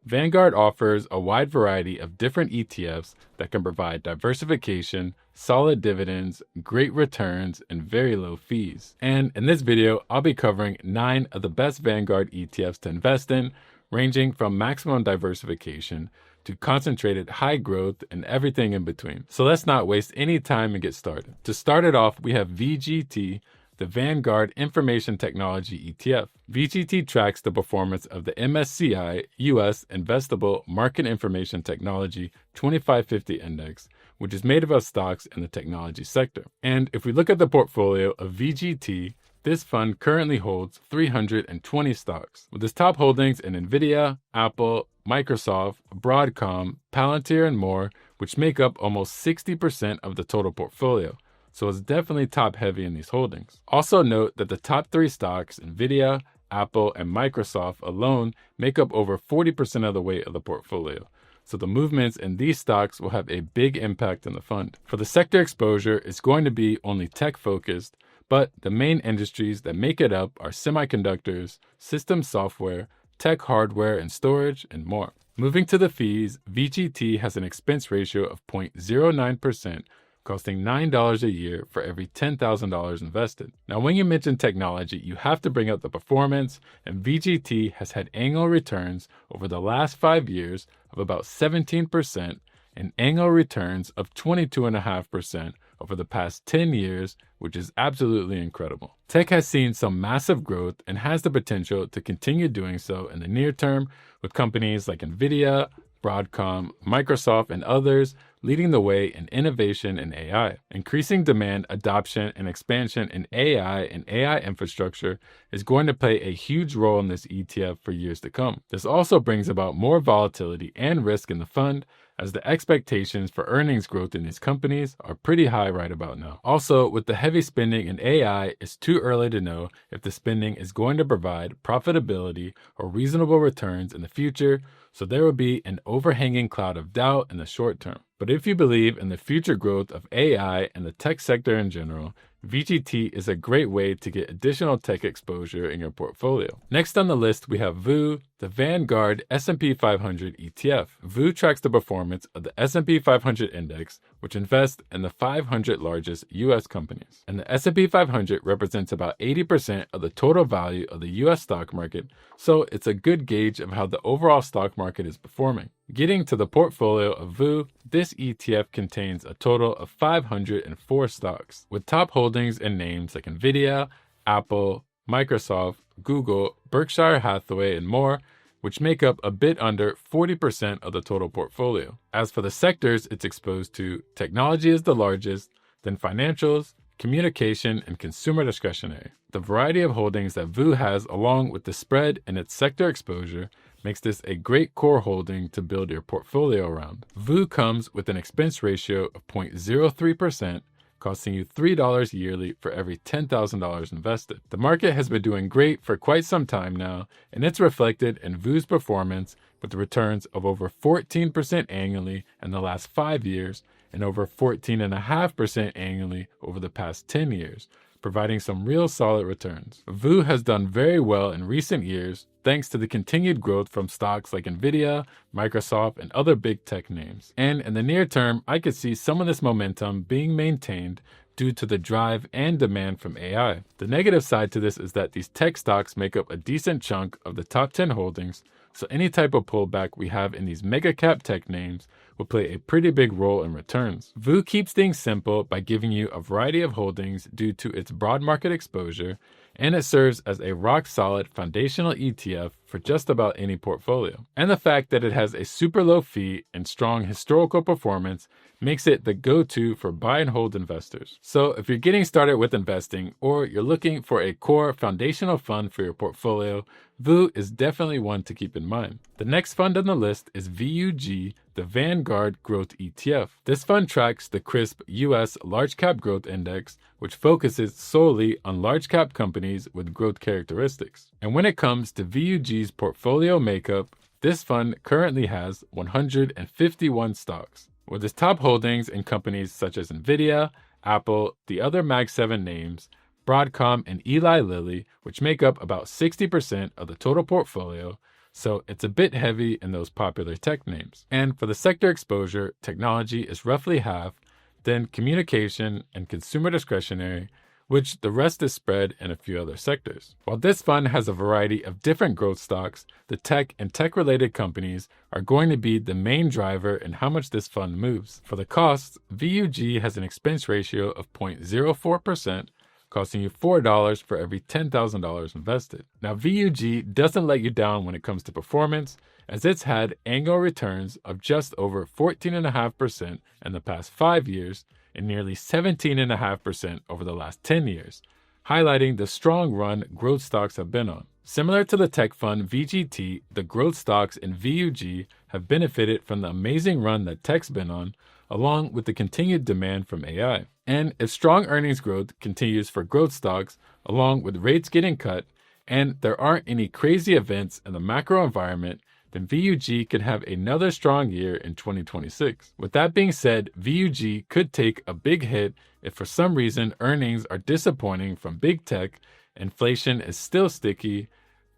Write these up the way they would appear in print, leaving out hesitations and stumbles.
Vanguard offers a wide variety of different ETFs that can provide diversification, solid dividends, great returns, and very low fees. And in this video, I'll be covering 9 of the best Vanguard ETFs to invest in, ranging from maximum diversification to concentrated high growth and everything in between. So let's not waste any time and get started. To start it off, we have VGT, the Vanguard Information Technology ETF. VGT tracks the performance of the MSCI US Investable Market Information Technology 2550 Index, which is made up of stocks in the technology sector. And if we look at the portfolio of VGT, this fund currently holds 320 stocks, with its top holdings in NVIDIA, Apple, Microsoft, Broadcom, Palantir, and more, which make up almost 60% of the total portfolio. So it's definitely top heavy in these holdings. Also note that the top 3 stocks, NVIDIA, Apple, and Microsoft alone make up over 40% of the weight of the portfolio. So the movements in these stocks will have a big impact on the fund. For the sector exposure, it's going to be only tech focused, but the main industries that make it up are semiconductors, system software, tech hardware and storage, and more. Moving to the fees, VGT has an expense ratio of 0.09%, costing $9 a year for every $10,000 invested. Now, when you mention technology, you have to bring up the performance, and VGT has had annual returns over the last 5 years of about 17% and annual returns of 22.5% over the past 10 years, which is absolutely incredible. Tech has seen some massive growth and has the potential to continue doing so in the near term, with companies like NVIDIA, Broadcom, Microsoft, and others leading the way in innovation in AI. Increasing demand, adoption, and expansion in AI and AI infrastructure is going to play a huge role in this ETF for years to come. This also brings about more volatility and risk in the fund, as the expectations for earnings growth in these companies are pretty high right about now. Also, with the heavy spending in AI, it's too early to know if the spending is going to provide profitability or reasonable returns in the future, so there will be an overhanging cloud of doubt in the short term. But if you believe in the future growth of AI and the tech sector in general, VGT is a great way to get additional tech exposure in your portfolio. Next on the list, we have VU, the Vanguard S&P 500 ETF. VU tracks the performance of the S&P 500 index, which invests in the 500 largest U.S. companies. And the S&P 500 represents about 80% of the total value of the U.S. stock market, so it's a good gauge of how the overall stock market is performing. Getting to the portfolio of VU, this ETF contains a total of 504 stocks, with top holdings in names like NVIDIA, Apple, Microsoft, Google, Berkshire Hathaway, and more, which make up a bit under 40% of the total portfolio. As for the sectors it's exposed to, technology is the largest, then financials, communication, and consumer discretionary. The variety of holdings that VU has, along with the spread and its sector exposure, makes this a great core holding to build your portfolio around. VU comes with an expense ratio of 0.03%, costing you $3 yearly for every $10,000 invested. The market has been doing great for quite some time now, and it's reflected in VU's performance with returns of over 14% annually in the last 5 years and over 14.5% annually over the past 10 years, providing some real solid returns. VU has done very well in recent years thanks to the continued growth from stocks like NVIDIA, Microsoft, and other big tech names. And in the near term, I could see some of this momentum being maintained due to the drive and demand from AI. The negative side to this is that these tech stocks make up a decent chunk of the top 10 holdings, so any type of pullback we have in these mega cap tech names will play a pretty big role in returns. VU keeps things simple by giving you a variety of holdings due to its broad market exposure, and it serves as a rock-solid foundational ETF for just about any portfolio. And the fact that it has a super low fee and strong historical performance makes it the go-to for buy and hold investors. So if you're getting started with investing, or you're looking for a core foundational fund for your portfolio, VU is definitely one to keep in mind. The next fund on the list is VUG, the Vanguard Growth ETF. This fund tracks the CRSP US Large Cap Growth Index, which focuses solely on large cap companies with growth characteristics. And when it comes to VUG's portfolio makeup, this fund currently has 151 stocks, with its top holdings in companies such as NVIDIA, Apple, the other Mag 7 names, Broadcom, and Eli Lilly, which make up about 60% of the total portfolio, so it's a bit heavy in those popular tech names. And for the sector exposure, technology is roughly half, then communication and consumer discretionary, which the rest is spread in a few other sectors. While this fund has a variety of different growth stocks, the tech and tech-related companies are going to be the main driver in how much this fund moves. For the costs, VUG has an expense ratio of 0.04%, costing you $4 for every $10,000 invested. Now, VUG doesn't let you down when it comes to performance, as it's had annual returns of just over 14.5% in the past 5 years and nearly 17.5% over the last 10 years, highlighting the strong run growth stocks have been on. Similar to the tech fund VGT, the growth stocks in VUG have benefited from the amazing run that tech's been on, along with the continued demand from AI. And if strong earnings growth continues for growth stocks, along with rates getting cut, and there aren't any crazy events in the macro environment, then VUG could have another strong year in 2026. With that being said, VUG could take a big hit if for some reason earnings are disappointing from big tech, inflation is still sticky,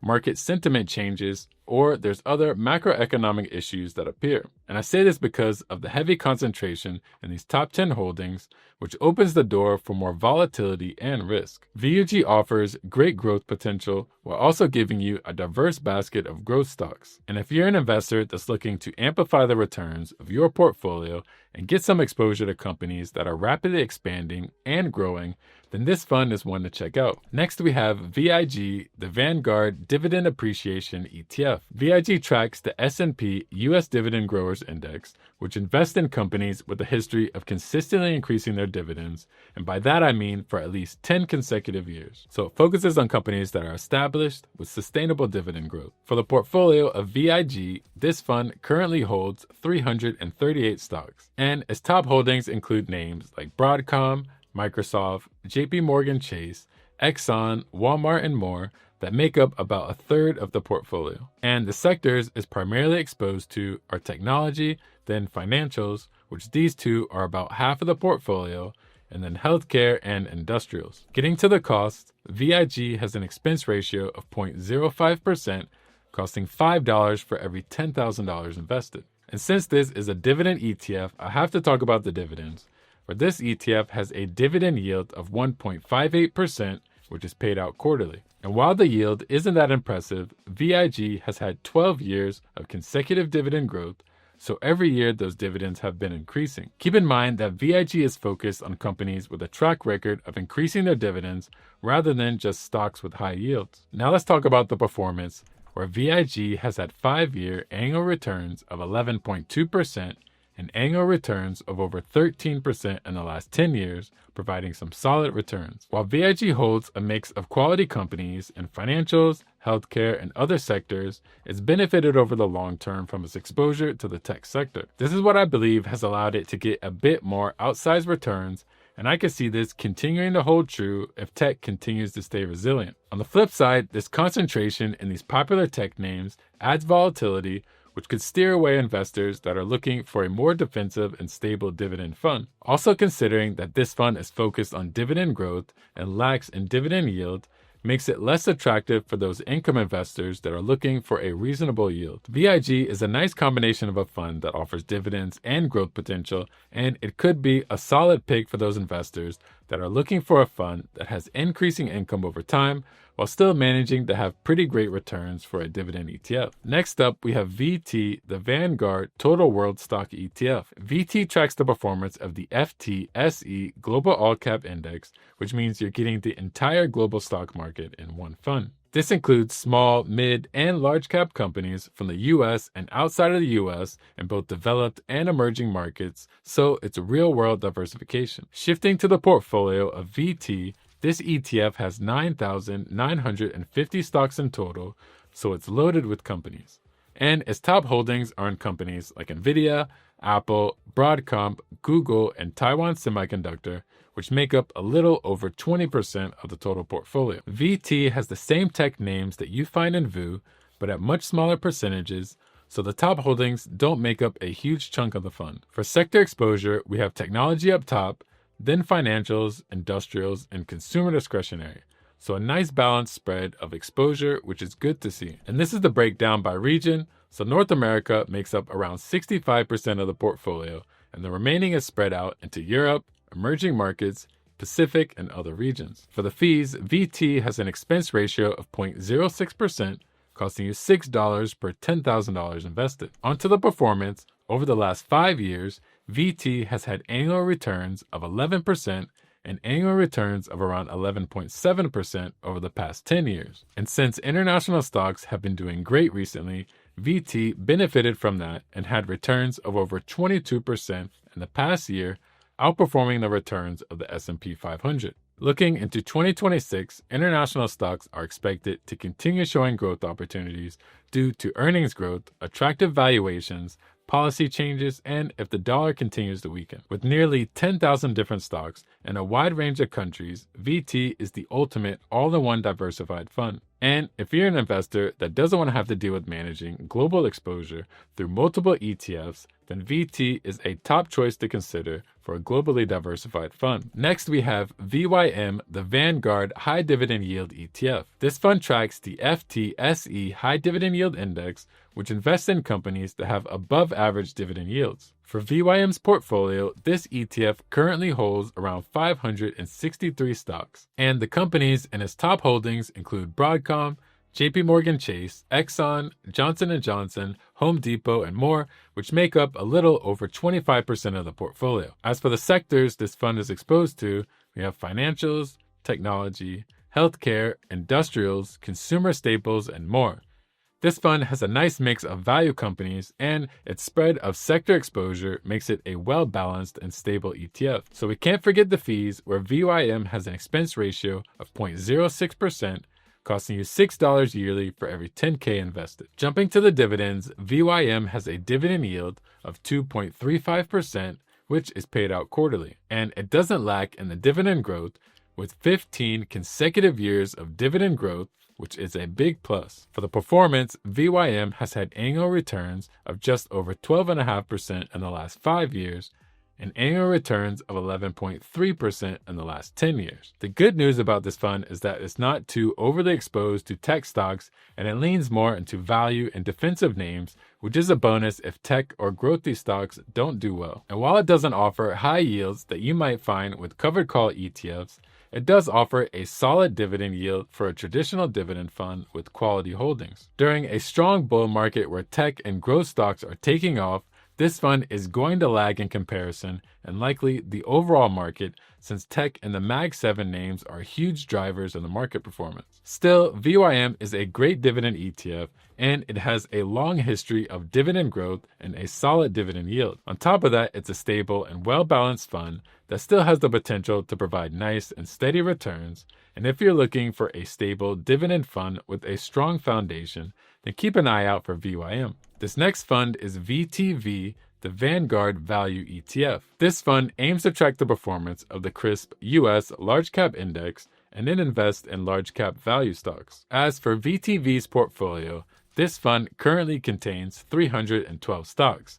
market sentiment changes, or there's other macroeconomic issues that appear. And I say this because of the heavy concentration in these top 10 holdings, which opens the door for more volatility and risk. VUG offers great growth potential while also giving you a diverse basket of growth stocks. And if you're an investor that's looking to amplify the returns of your portfolio and get some exposure to companies that are rapidly expanding and growing, then this fund is one to check out. Next, we have VIG, the Vanguard Dividend Appreciation ETF. VIG tracks the S&P US Dividend Growers Index, which invests in companies with a history of consistently increasing their dividends, and by that I mean for at least 10 consecutive years. So it focuses on companies that are established with sustainable dividend growth. For the portfolio of VIG, this fund currently holds 338 stocks, and its top holdings include names like Broadcom, Microsoft, JP Morgan Chase, Exxon, Walmart, and more that make up about a third of the portfolio. And the sectors is primarily exposed to are technology, then financials, which these two are about half of the portfolio, and then healthcare and industrials. Getting to the cost, VIG has an expense ratio of 0.05%, costing $5 for every $10,000 invested. And since this is a dividend ETF, I have to talk about the dividends. For this ETF has a dividend yield of 1.58%, which is paid out quarterly. And while the yield isn't that impressive, VIG has had 12 years of consecutive dividend growth, so every year those dividends have been increasing. Keep in mind that VIG is focused on companies with a track record of increasing their dividends rather than just stocks with high yields. Now let's talk about the performance, where VIG has had 5-year annual returns of 11.2% and annual returns of over 13% in the last 10 years, providing some solid returns. While VIG holds a mix of quality companies in financials, healthcare, and other sectors, it's benefited over the long term from its exposure to the tech sector. This is what I believe has allowed it to get a bit more outsized returns, and I can see this continuing to hold true if tech continues to stay resilient. On the flip side, this concentration in these popular tech names adds volatility, which could steer away investors that are looking for a more defensive and stable dividend fund. Also considering that this fund is focused on dividend growth and lacks in dividend yield, makes it less attractive for those income investors that are looking for a reasonable yield. VIG is a nice combination of a fund that offers dividends and growth potential, and it could be a solid pick for those investors that are looking for a fund that has increasing income over time while still managing to have pretty great returns for a dividend ETF. Next up, we have VT, the Vanguard Total World Stock ETF. VT tracks the performance of the FTSE Global All Cap Index, which means you're getting the entire global stock market in one fund. This includes small, mid, and large cap companies from the US and outside of the US in both developed and emerging markets, so it's a real world diversification. Shifting to the portfolio of VT, this ETF has 9,950 stocks in total, so it's loaded with companies. And its top holdings are in companies like Nvidia, Apple, Broadcom, Google, and Taiwan Semiconductor, which make up a little over 20% of the total portfolio. VT has the same tech names that you find in VU, but at much smaller percentages, so the top holdings don't make up a huge chunk of the fund. For sector exposure, we have technology up top, then financials, industrials, and consumer discretionary. So a nice balanced spread of exposure, which is good to see. And this is the breakdown by region. So North America makes up around 65% of the portfolio, and the remaining is spread out into Europe, emerging markets, Pacific, and other regions. For the fees, VT has an expense ratio of 0.06%, costing you $6 per $10,000 invested. Onto the performance, over the last 5 years, VT has had annual returns of 11% and annual returns of around 11.7% over the past 10 years. And since international stocks have been doing great recently, VT benefited from that and had returns of over 22% in the past year, outperforming the returns of the S&P 500. Looking into 2026, international stocks are expected to continue showing growth opportunities due to earnings growth, attractive valuations, policy changes, and if the dollar continues to weaken. With nearly 10,000 different stocks and a wide range of countries, VT is the ultimate all-in-one diversified fund. And if you're an investor that doesn't want to have to deal with managing global exposure through multiple ETFs, then VT is a top choice to consider for a globally diversified fund. Next, we have VYM, the Vanguard High Dividend Yield ETF. This fund tracks the FTSE High Dividend Yield Index, which invests in companies that have above average dividend yields. For VYM's portfolio, this ETF currently holds around 563 stocks, and the companies in its top holdings include Broadcom, JP Morgan Chase, Exxon, Johnson & Johnson, Home Depot, and more, which make up a little over 25% of the portfolio. As for the sectors this fund is exposed to, we have financials, technology, healthcare, industrials, consumer staples, and more. This fund has a nice mix of value companies, and its spread of sector exposure makes it a well-balanced and stable ETF. So we can't forget the fees, where VYM has an expense ratio of 0.06%, costing you $6 yearly for every 10K invested. Jumping to the dividends, VYM has a dividend yield of 2.35%, which is paid out quarterly, and it doesn't lack in the dividend growth, with 15 consecutive years of dividend growth, which is a big plus. For the performance, VYM has had annual returns of just over 12.5% in the last 5 years, and annual returns of 11.3% in the last 10 years. The good news about this fund is that it's not too overly exposed to tech stocks, and it leans more into value and defensive names, which is a bonus if tech or growthy stocks don't do well. And while it doesn't offer high yields that you might find with covered call ETFs, it does offer a solid dividend yield for a traditional dividend fund with quality holdings. During a strong bull market where tech and growth stocks are taking off, this fund is going to lag in comparison and likely the overall market, since tech and the Mag 7 names are huge drivers of the market performance. Still, VYM is a great dividend ETF, and it has a long history of dividend growth and a solid dividend yield. On top of that, it's a stable and well-balanced fund that still has the potential to provide nice and steady returns. And if you're looking for a stable dividend fund with a strong foundation, then keep an eye out for VYM. This next fund is VTV, the Vanguard Value ETF. This fund aims to track the performance of the crisp US Large Cap Index and then invest in large cap value stocks. As for VTV's portfolio, this fund currently contains 312 stocks,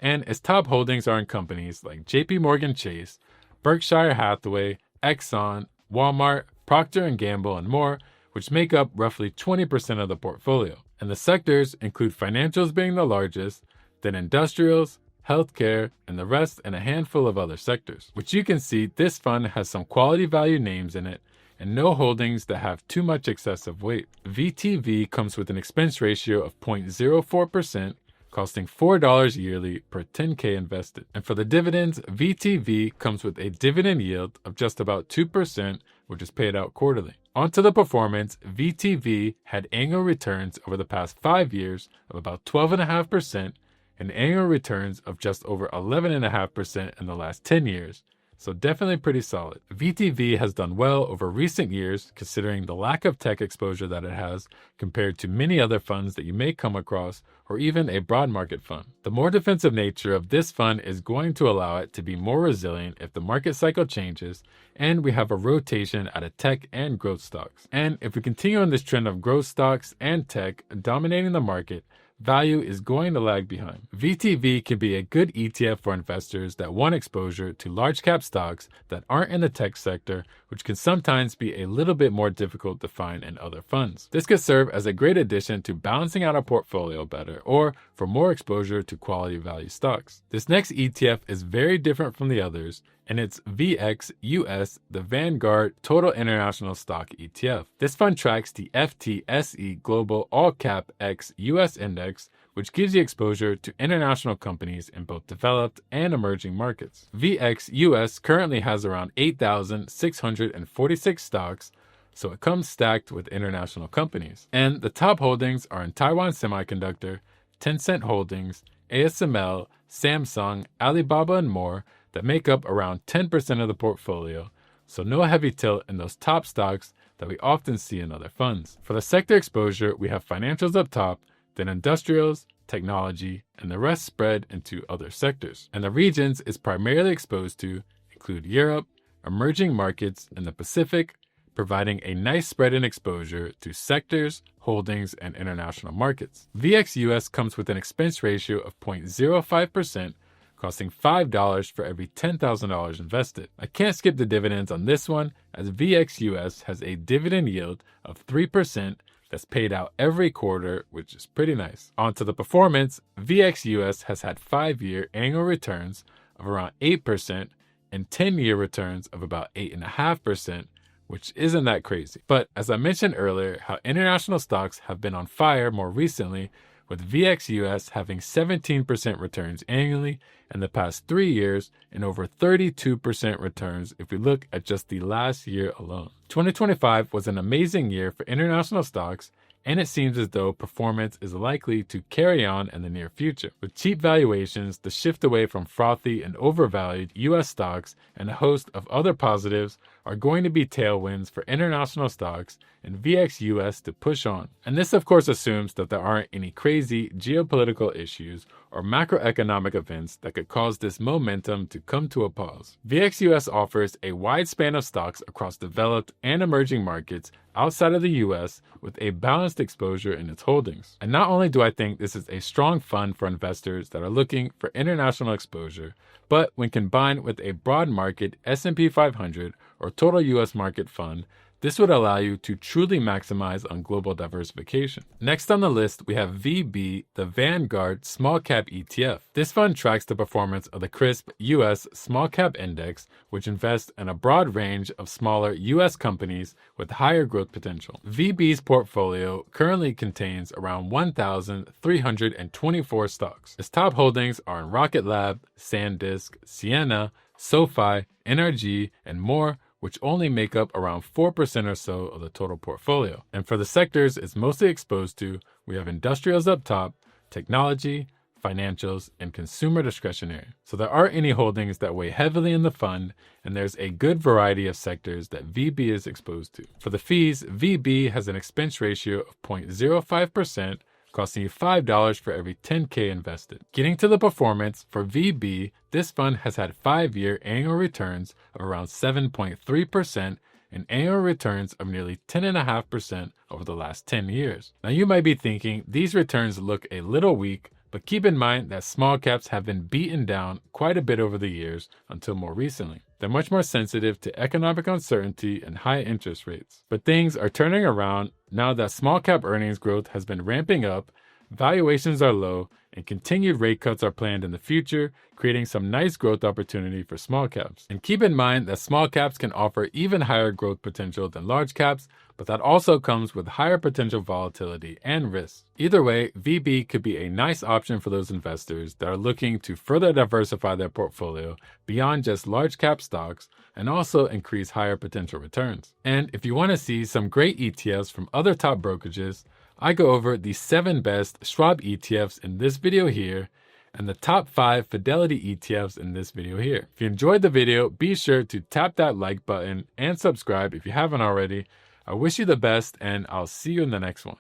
and its top holdings are in companies like JP Morgan Chase, Berkshire Hathaway, Exxon, Walmart, Procter & Gamble, and more, which make up roughly 20% of the portfolio. And the sectors include financials being the largest, then industrials, healthcare, and the rest in a handful of other sectors. Which you can see, this fund has some quality value names in it and no holdings that have too much excessive weight. VTV comes with an expense ratio of 0.04%, costing $4 yearly per 10K invested. And for the dividends, VTV comes with a dividend yield of just about 2%, which is paid out quarterly. Onto the performance, VTV had annual returns over the past 5 years of about 12.5% and annual returns of just over 11.5% in the last 10 years. So definitely pretty solid. VTV has done well over recent years, considering the lack of tech exposure that it has compared to many other funds that you may come across, or even a broad market fund. The more defensive nature of this fund is going to allow it to be more resilient if the market cycle changes, and we have a rotation out of tech and growth stocks. And if we continue on this trend of growth stocks and tech dominating the market, value is going to lag behind. VTV can be a good ETF for investors that want exposure to large cap stocks that aren't in the tech sector, which can sometimes be a little bit more difficult to find in other funds. This could serve as a great addition to balancing out a portfolio better or for more exposure to quality value stocks. This next ETF is very different from the others, and it's vxus, the Vanguard Total International Stock ETF. This fund tracks the FTSE Global All Cap X US Index, which gives you exposure to international companies in both developed and emerging markets. vxus currently has around 8,646 stocks, so it comes stacked with international companies. And the top holdings are in Taiwan Semiconductor, Tencent Holdings, ASML, Samsung, Alibaba, and more that make up around 10% of the portfolio, so no heavy tilt in those top stocks that we often see in other funds. For the sector exposure, we have financials up top, then industrials, technology, and the rest spread into other sectors. And the regions it's primarily exposed to include Europe, emerging markets, and the Pacific, providing a nice spread in exposure to sectors, holdings, and international markets. vxus comes with an expense ratio of 0.05%, costing $5 for every $10,000 invested. I can't skip the dividends on this one, as vxus has a dividend yield of 3% that's paid out every quarter, which is pretty nice. On to the performance, vxus has had 5-year annual returns of around 8% and 10-year returns of about 8.5%, which isn't that crazy. But as I mentioned earlier, how international stocks have been on fire more recently, with vxus having 17% returns annually in the past 3 years and over 32% returns if we look at just the last year alone. 2025 was an amazing year for international stocks, and it seems as though performance is likely to carry on in the near future. With cheap valuations, the shift away from frothy and overvalued US stocks and a host of other positives are going to be tailwinds for international stocks and vxus to push on. And this of course assumes that there aren't any crazy geopolitical issues or macroeconomic events that could cause this momentum to come to a pause. vxus offers a wide span of stocks across developed and emerging markets outside of the US with a balanced exposure in its holdings. And not only do I think this is a strong fund for investors that are looking for international exposure, but when combined with a broad market S&P 500 or total US market fund, this would allow you to truly maximize on global diversification. Next on the list, we have VB, the Vanguard Small Cap ETF. This fund tracks the performance of the CRSP US Small Cap Index, which invests in a broad range of smaller US companies with higher growth potential. VB's portfolio currently contains around 1,324 stocks. Its top holdings are in Rocket Lab, SanDisk, Ciena, SoFi, NRG, and more, which only make up around 4% or so of the total portfolio. And for the sectors it's mostly exposed to, we have industrials up top, technology, financials, and consumer discretionary. So there aren't any holdings that weigh heavily in the fund, and there's a good variety of sectors that VB is exposed to. For the fees, VB has an expense ratio of 0.05%, costing you $5 for every $10K invested. Getting to the performance, for VB, this fund has had 5-year annual returns of around 7.3% and annual returns of nearly 10.5% over the last 10 years. Now you might be thinking these returns look a little weak, but keep in mind that small caps have been beaten down quite a bit over the years until more recently. They're much more sensitive to economic uncertainty and high interest rates. But things are turning around now that small cap earnings growth has been ramping up, valuations are low, and continued rate cuts are planned in the future, creating some nice growth opportunity for small caps. And keep in mind that small caps can offer even higher growth potential than large caps, but that also comes with higher potential volatility and risk. Either way, VB could be a nice option for those investors that are looking to further diversify their portfolio beyond just large cap stocks and also increase higher potential returns. And if you want to see some great ETFs from other top brokerages, I go over the 7 best Schwab ETFs in this video here and the top 5 Fidelity ETFs in this video here. If you enjoyed the video, be sure to tap that like button and subscribe if you haven't already. I wish you the best, and I'll see you in the next one.